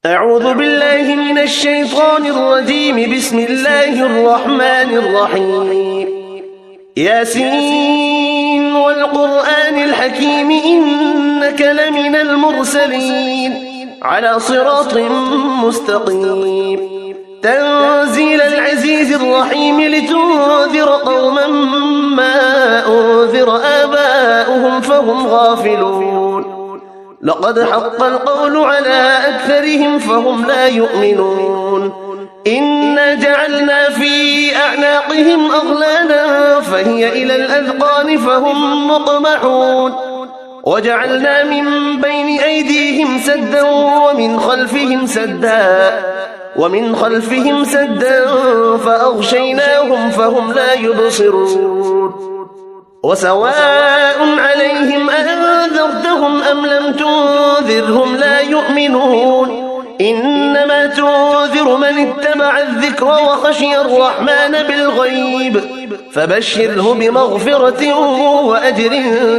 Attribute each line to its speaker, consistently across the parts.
Speaker 1: أعوذ بالله من الشيطان الرجيم. بسم الله الرحمن الرحيم. ياسين والقرآن الحكيم إنك لمن المرسلين على صراط مستقيم. تنزيل العزيز الرحيم لتنذر قوما ما أنذر آباؤهم فهم غافلون. لقد حق القول على أكثرهم فهم لا يؤمنون. إنا جعلنا في أعناقهم أغلالا فهي إلى الأذقان فهم مقمحون. وجعلنا من بين أيديهم سدا ومن خلفهم سدا فأغشيناهم فهم لا يبصرون. وسواء عليهم أنذرتهم أم لم تنذرهم لا يؤمنون. إنما تنذر من اتبع الذكر وخشي الرحمن بالغيب فبشره بمغفرة وأجر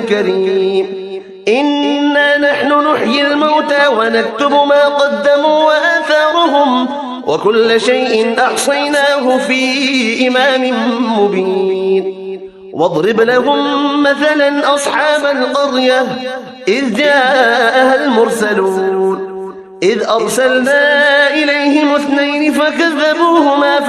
Speaker 1: كريم. إنا نحن نحيي الموتى ونكتب ما قدموا وآثارهم وكل شيء أحصيناه في إمام مبين. واضرب لهم مثلا أصحاب القرية إذ جاءها المرسلون إذ أرسلنا إليهم 2 فكذبوهما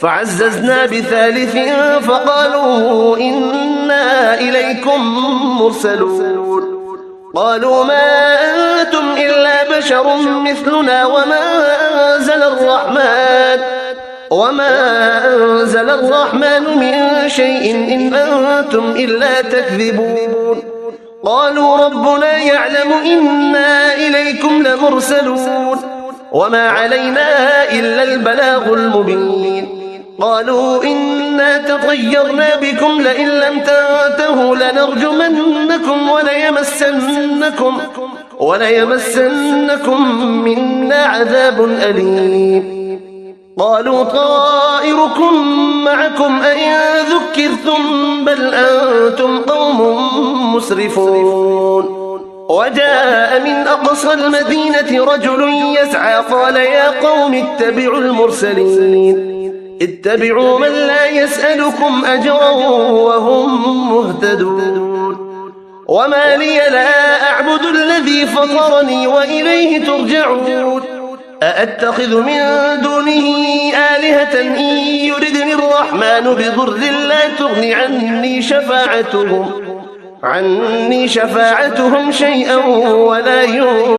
Speaker 1: فعززنا بثالث فقالوا إنا إليكم مرسلون. قالوا ما أنتم إلا بشر مثلنا وما أنزل الرحمن من شيء إن أنتم إلا تكذبون. قالوا ربنا يعلم إنا إليكم لمرسلون وما علينا إلا البلاغ المبين. قالوا إنا تطيرنا بكم لئن لم تنتهوا لنرجمنكم وليمسنكم منا عذاب أليم. قالوا طائركم معكم أئن ذكرتم بل أنتم قوم مسرفون. وجاء من أقصى المدينة رجل يسعى قال يا قوم اتبعوا المرسلين اتبعوا من لا يسألكم أجرا وهم مهتدون. وما لي لا أعبد الذي فطرني وإليه ترجعون. أأتخذ من دونه آلهة إن يردني الرحمن بضر لا تغن عني شفاعتهم شيئا ولا ينفعون.